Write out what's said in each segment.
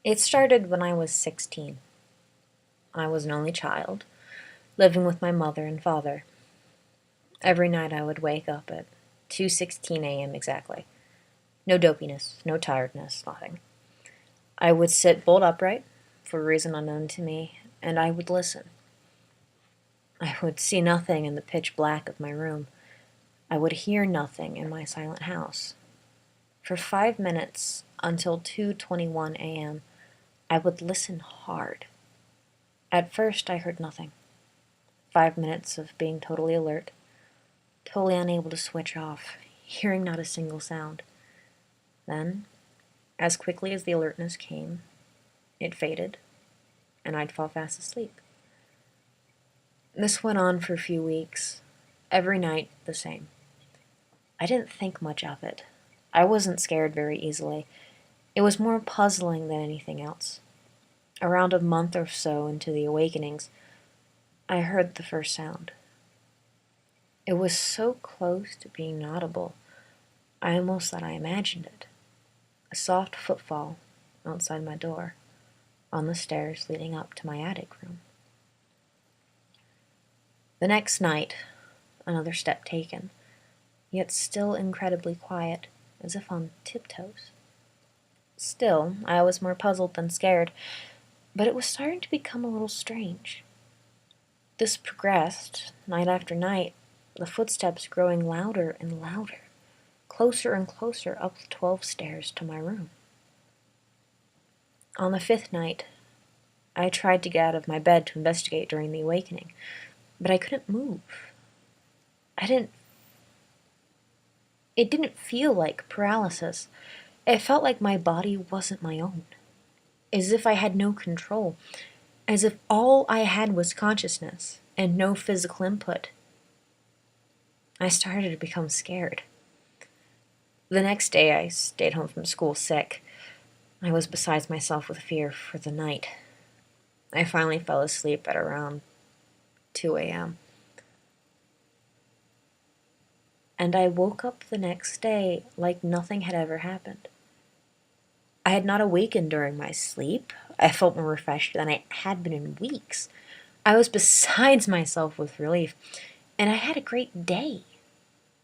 It started when I was 16. I was an only child, living with my mother and father. Every night I would wake up at 2:16 a.m. exactly. No dopiness, no tiredness, nothing. I would sit bolt upright, for a reason unknown to me, and I would listen. I would see nothing in the pitch black of my room. I would hear nothing in my silent house. For 5 minutes, until 2:21 a.m., I would listen hard. At first I heard nothing. 5 minutes of being totally alert, totally unable to switch off, hearing not a single sound. Then, as quickly as the alertness came, it faded, and I'd fall fast asleep. This went on for a few weeks, every night the same. I didn't think much of it. I wasn't scared very easily. It was more puzzling than anything else. Around a month or so into the awakenings, I heard the first sound. It was so close to being audible, I almost thought I imagined it. A soft footfall outside my door, on the stairs leading up to my attic room. The next night, another step taken, yet still incredibly quiet, as if on tiptoes. Still, I was more puzzled than scared, but it was starting to become a little strange. This progressed, night after night, the footsteps growing louder and louder, closer and closer up the 12 stairs to my room. On the 5th night, I tried to get out of my bed to investigate during the awakening, but I couldn't move. It didn't feel like paralysis. It felt like my body wasn't my own, as if I had no control, as if all I had was consciousness and no physical input. I started to become scared. The next day I stayed home from school sick. I was beside myself with fear for the night. I finally fell asleep at around 2 a.m. And I woke up the next day like nothing had ever happened. I had not awakened during my sleep. I felt more refreshed than I had been in weeks. I was besides myself with relief, and I had a great day.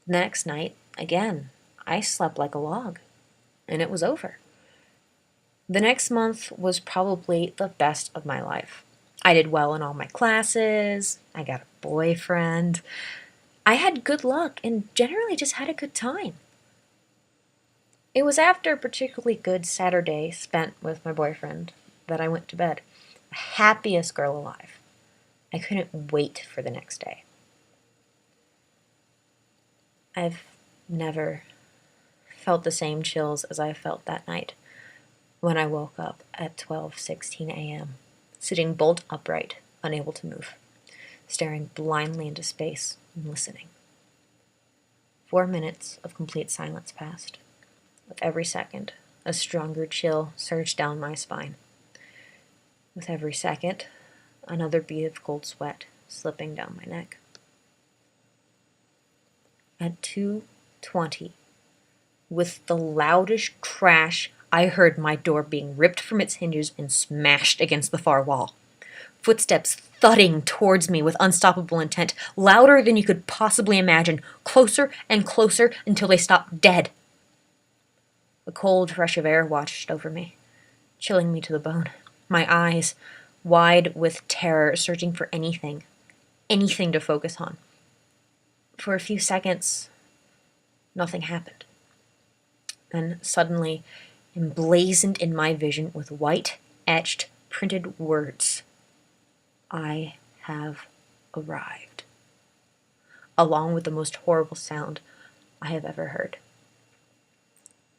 The next night, again, I slept like a log, and it was over. The next month was probably the best of my life. I did well in all my classes, I got a boyfriend, I had good luck, and generally just had a good time. It was after a particularly good Saturday spent with my boyfriend that I went to bed. The happiest girl alive. I couldn't wait for the next day. I've never felt the same chills as I felt that night when I woke up at 12:16 a.m., sitting bolt upright, unable to move, staring blindly into space and listening. 4 minutes of complete silence passed. With every second, a stronger chill surged down my spine. With every second, another bead of cold sweat slipping down my neck. At 2:20, with the loudest crash, I heard my door being ripped from its hinges and smashed against the far wall. Footsteps thudding towards me with unstoppable intent, louder than you could possibly imagine, closer and closer until they stopped dead. A cold rush of air washed over me, chilling me to the bone. My eyes, wide with terror, searching for anything to focus on. For a few seconds, nothing happened. Then suddenly, emblazoned in my vision with white, etched, printed words, I have arrived, along with the most horrible sound I have ever heard.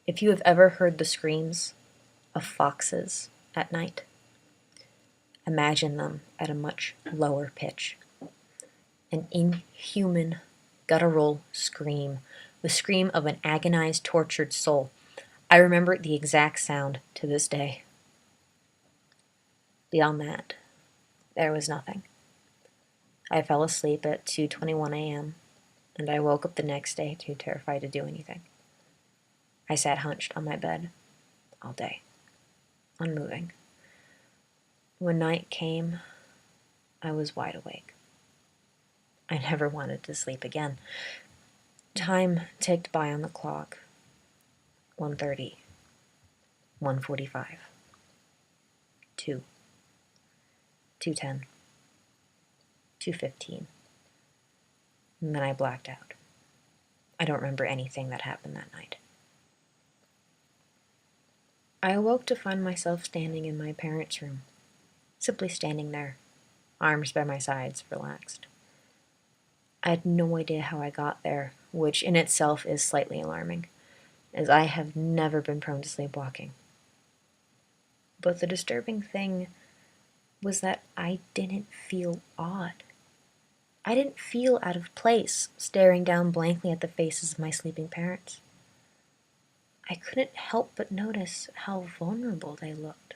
If you have ever heard the screams of foxes at night, imagine them at a much lower pitch. An inhuman, guttural scream, the scream of an agonized, tortured soul. I remember the exact sound to this day. Beyond that, there was nothing. I fell asleep at 2:21 a.m., and I woke up the next day too terrified to do anything. I sat hunched on my bed all day, unmoving. When night came, I was wide awake. I never wanted to sleep again. Time ticked by on the clock. 1:30, 1:45, 2, 2:10, 2:15. And then I blacked out. I don't remember anything that happened that night. I awoke to find myself standing in my parents' room, simply standing there, arms by my sides, relaxed. I had no idea how I got there, which in itself is slightly alarming, as I have never been prone to sleepwalking. But the disturbing thing was that I didn't feel odd. I didn't feel out of place, staring down blankly at the faces of my sleeping parents. I couldn't help but notice how vulnerable they looked.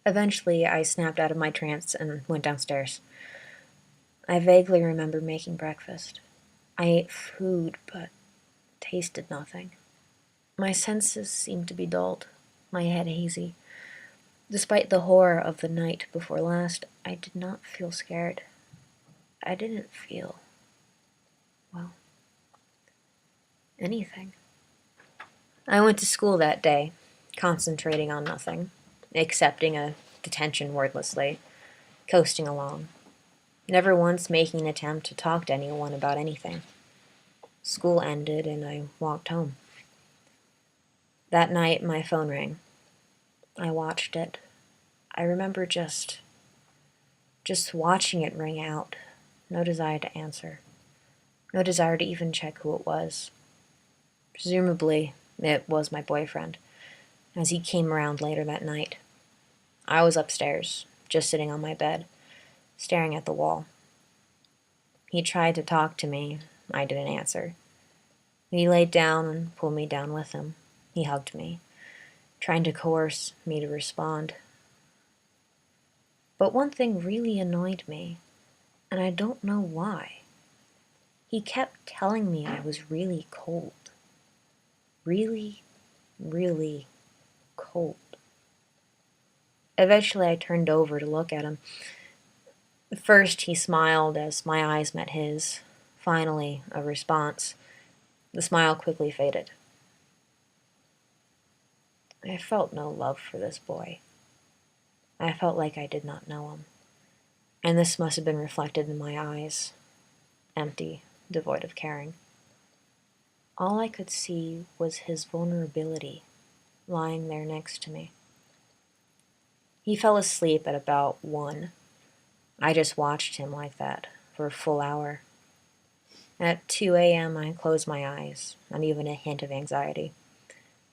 Eventually, I snapped out of my trance and went downstairs. I vaguely remember making breakfast. I ate food, but tasted nothing. My senses seemed to be dulled, my head hazy. Despite the horror of the night before last, I did not feel scared. I didn't feel, well, anything. I went to school that day, concentrating on nothing, accepting a detention wordlessly, coasting along, never once making an attempt to talk to anyone about anything. School ended and I walked home. That night, my phone rang. I watched it. I remember just watching it ring out. No desire to answer. No desire to even check who it was. Presumably, it was my boyfriend, as he came around later that night. I was upstairs, just sitting on my bed, staring at the wall. He tried to talk to me. I didn't answer. He laid down and pulled me down with him. He hugged me, trying to coerce me to respond. But one thing really annoyed me, and I don't know why. He kept telling me I was really cold. Really, really cold. Eventually, I turned over to look at him. First, he smiled as my eyes met his. Finally, a response. The smile quickly faded. I felt no love for this boy. I felt like I did not know him. And this must have been reflected in my eyes. Empty, devoid of caring. All I could see was his vulnerability, lying there next to me. He fell asleep at about 1. I just watched him like that for a full hour. At 2 a.m., I closed my eyes, not even a hint of anxiety.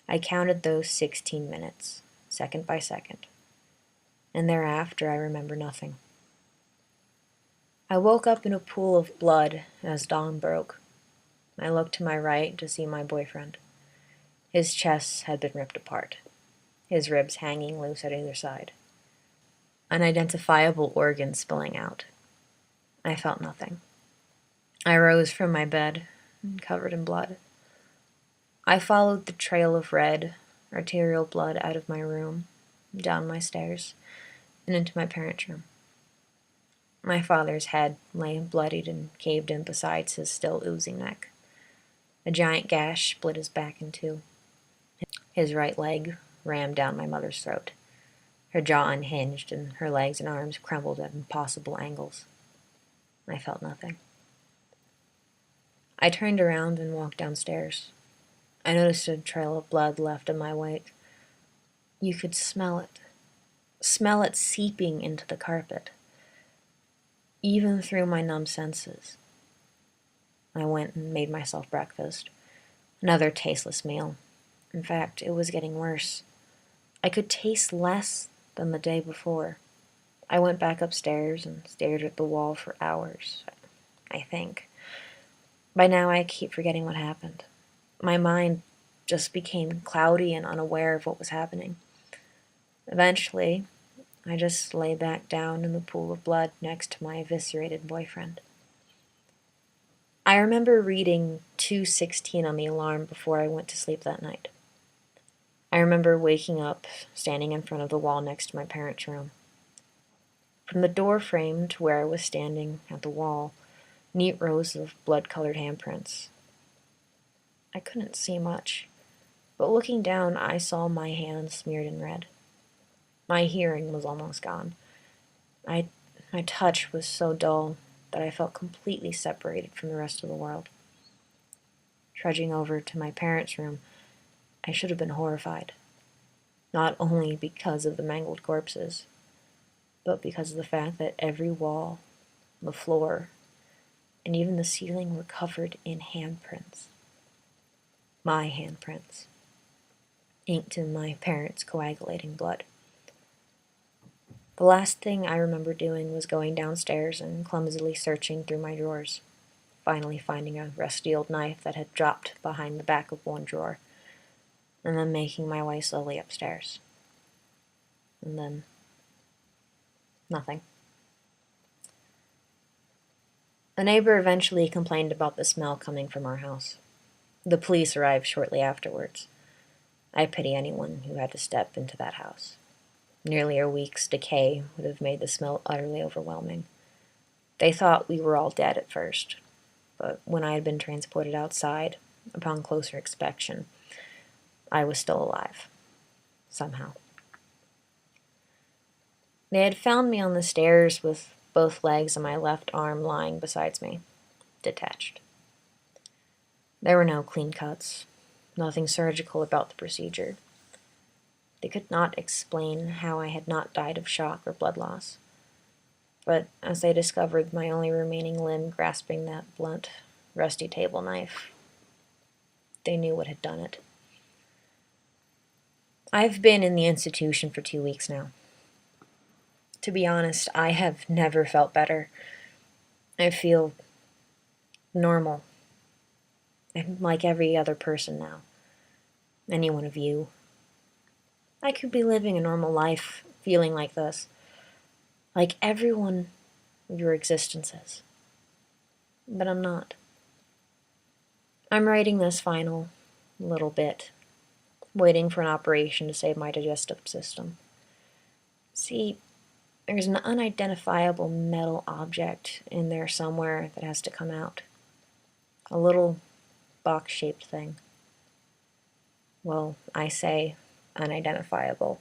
I counted those 16 minutes, second by second. And thereafter, I remember nothing. I woke up in a pool of blood as dawn broke. I looked to my right to see my boyfriend. His chest had been ripped apart, his ribs hanging loose at either side. Unidentifiable organs spilling out. I felt nothing. I rose from my bed, covered in blood. I followed the trail of red, arterial blood out of my room, down my stairs, and into my parents' room. My father's head lay bloodied and caved in beside his still oozing neck. A giant gash split his back in two. His right leg rammed down my mother's throat. Her jaw unhinged and her legs and arms crumbled at impossible angles. I felt nothing. I turned around and walked downstairs. I noticed a trail of blood left in my wake. You could smell it. Smell it seeping into the carpet. Even through my numb senses. I went and made myself breakfast. Another tasteless meal. In fact, it was getting worse. I could taste less than the day before. I went back upstairs and stared at the wall for hours, I think. By now I keep forgetting what happened. My mind just became cloudy and unaware of what was happening. Eventually, I just lay back down in the pool of blood next to my eviscerated boyfriend. I remember reading 2:16 on the alarm before I went to sleep that night. I remember waking up, standing in front of the wall next to my parents' room. From the door frame to where I was standing at the wall, neat rows of blood-colored handprints. I couldn't see much, but looking down, I saw my hands smeared in red. My hearing was almost gone. My touch was so dull that I felt completely separated from the rest of the world. Trudging over to my parents' room, I should have been horrified, not only because of the mangled corpses, but because of the fact that every wall, the floor, and even the ceiling were covered in handprints. My handprints, inked in my parents' coagulating blood. The last thing I remember doing was going downstairs and clumsily searching through my drawers, finally finding a rusty old knife that had dropped behind the back of one drawer, and then making my way slowly upstairs. And then nothing. A neighbor eventually complained about the smell coming from our house. The police arrived shortly afterwards. I pity anyone who had to step into that house. Nearly a week's decay would have made the smell utterly overwhelming. They thought we were all dead at first, but when I had been transported outside, upon closer inspection, I was still alive. Somehow. They had found me on the stairs with both legs and my left arm lying beside me, detached. There were no clean cuts, nothing surgical about the procedure. They could not explain how I had not died of shock or blood loss. But as they discovered my only remaining limb grasping that blunt, rusty table knife, they knew what had done it. I've been in the institution for 2 weeks now. To be honest, I have never felt better. I feel normal. I'm like every other person now. Any one of you. I could be living a normal life, feeling like this. Like every one of your existences. But I'm not. I'm writing this final little bit, waiting for an operation to save my digestive system. See, there's an unidentifiable metal object in there somewhere that has to come out. A little box-shaped thing. Well, I say unidentifiable.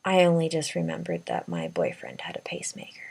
I only just remembered that my boyfriend had a pacemaker.